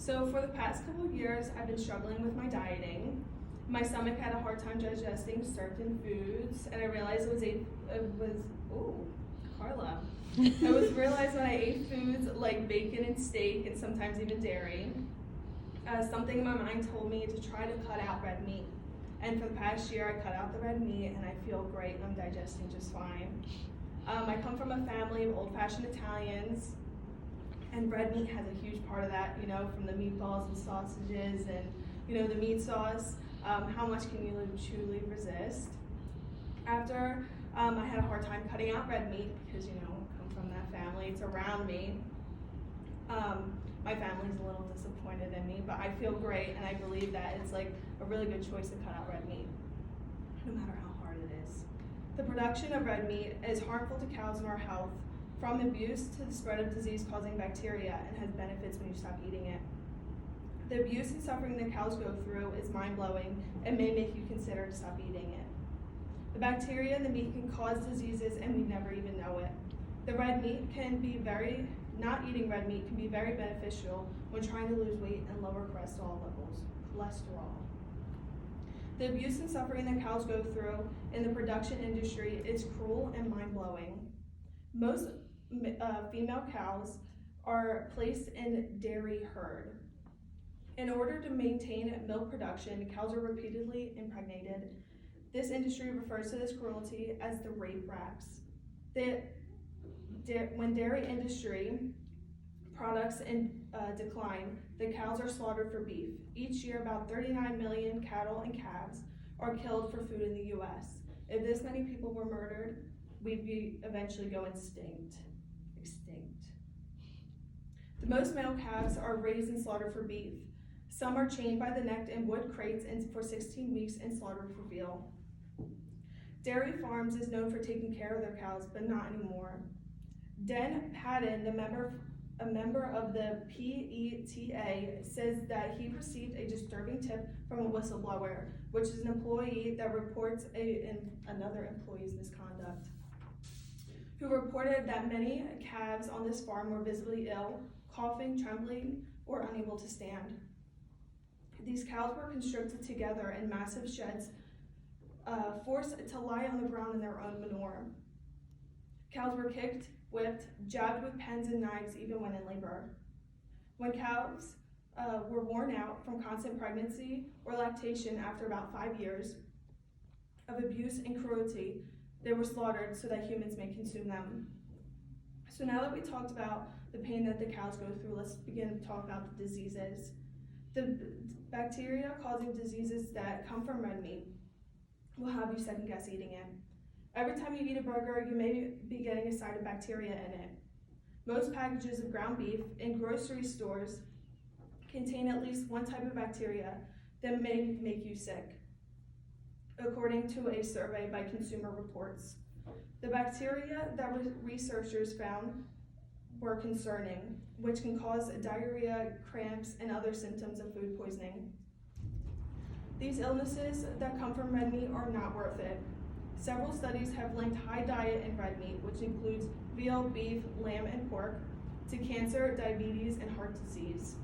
So for the past couple of years, I've been struggling with my dieting. My stomach had a hard time digesting certain foods, and I realized Carla. I was realized when I ate foods like bacon and steak and sometimes even dairy, something in my mind told me to try to cut out red meat. And for the past year, I cut out the red meat and I feel great and I'm digesting just fine. I come from a family of old-fashioned Italians, and red meat has a huge part of that, you know, from the meatballs and sausages and, you know, the meat sauce. How much can you truly resist? After I had a hard time cutting out red meat because, you know, I come from that family, it's around me. My family's a little disappointed in me, but I feel great and I believe that it's like a really good choice to cut out red meat, no matter how hard it is. The production of red meat is harmful to cows and our health, from abuse to the spread of disease-causing bacteria, and has benefits when you stop eating it. The abuse and suffering that cows go through is mind-blowing and may make you consider to stop eating it. The bacteria in the meat can cause diseases and we never even know it. Not eating red meat can be very beneficial when trying to lose weight and lower cholesterol levels. The abuse and suffering that cows go through in the production industry is cruel and mind-blowing. Most female cows are placed in dairy herd. In order to maintain milk production, cows are repeatedly impregnated. This industry refers to this cruelty as the rape racks. When dairy industry products decline, the cows are slaughtered for beef. Each year, about 39 million cattle and calves are killed for food in the U.S. If this many people were murdered, we'd eventually go extinct. The most male calves are raised and slaughtered for beef. Some are chained by the neck in wood crates for 16 weeks and slaughtered for veal. Dairy Farms is known for taking care of their cows, but not anymore. Den Padden, a member of the PETA, says that he received a disturbing tip from a whistleblower, which is an employee that reports another employee's misconduct, who reported that many calves on this farm were visibly ill, coughing, trembling, or unable to stand. These cows were constricted together in massive sheds, forced to lie on the ground in their own manure. Cows were kicked, whipped, jabbed with pens and knives even when in labor. When cows were worn out from constant pregnancy or lactation after about 5 years of abuse and cruelty, they were slaughtered so that humans may consume them. So now that we talked about the pain that the cows go through, let's begin to talk about the diseases. The bacteria causing diseases that come from red meat will have you second guess eating it. Every time you eat a burger, you may be getting a side of bacteria in it. Most packages of ground beef in grocery stores contain at least one type of bacteria that may make you sick, according to a survey by Consumer Reports. The bacteria that researchers found were concerning, which can cause diarrhea, cramps, and other symptoms of food poisoning. These illnesses that come from red meat are not worth it. Several studies have linked high diet in red meat, which includes veal, beef, lamb, and pork, to cancer, diabetes, and heart disease.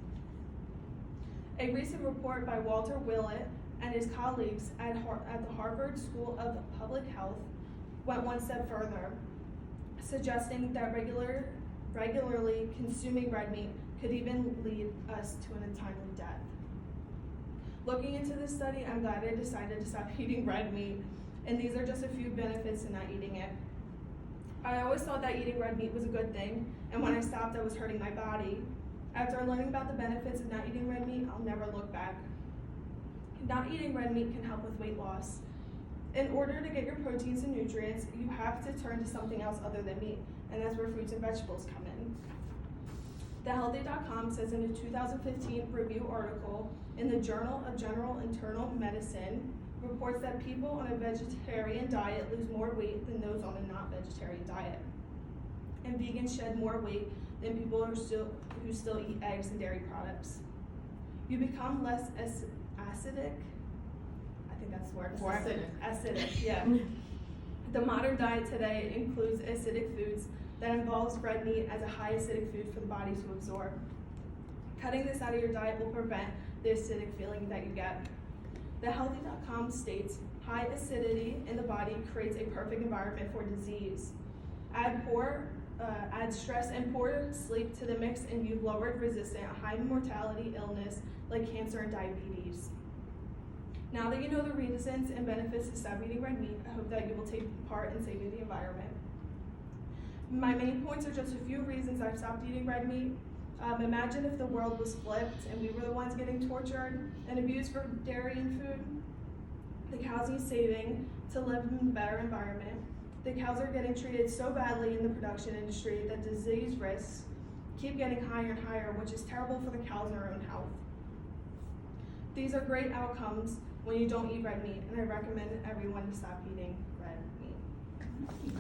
A recent report by Walter Willett and his colleagues at the Harvard School of Public Health went one step further, suggesting that regularly consuming red meat could even lead us to an untimely death. Looking into this study, I'm glad I decided to stop eating red meat, and these are just a few benefits to not eating it. I always thought that eating red meat was a good thing, and when I stopped, I was hurting my body. After learning about the benefits of not eating red meat, I'll never look back. Not eating red meat can help with weight loss. In order to get your proteins and nutrients, you have to turn to something else other than meat, and that's where fruits and vegetables come in. TheHealthy.com says in a 2015 review article in the Journal of General Internal Medicine, reports that people on a vegetarian diet lose more weight than those on a not-vegetarian diet. And vegans shed more weight than people who still eat eggs and dairy products. You become less acidic. I think that's the word. Acidic, yeah. The modern diet today includes acidic foods that involves red meat as a high acidic food for the body to absorb. Cutting this out of your diet will prevent the acidic feeling that you get. TheHealthy.com states, high acidity in the body creates a perfect environment for disease. Add stress and poor sleep to the mix and you've lowered resistant high mortality illness like cancer and diabetes. Now that you know the reasons and benefits to stop eating red meat, I hope that you will take part in saving the environment. My main points are just a few reasons I've stopped eating red meat. Imagine if the world was flipped and we were the ones getting tortured and abused for dairy and food. The cows need saving to live in a better environment. The cows are getting treated so badly in the production industry that disease risks keep getting higher and higher, which is terrible for the cows and their own health. These are great outcomes when you don't eat red meat, and I recommend everyone to stop eating red meat.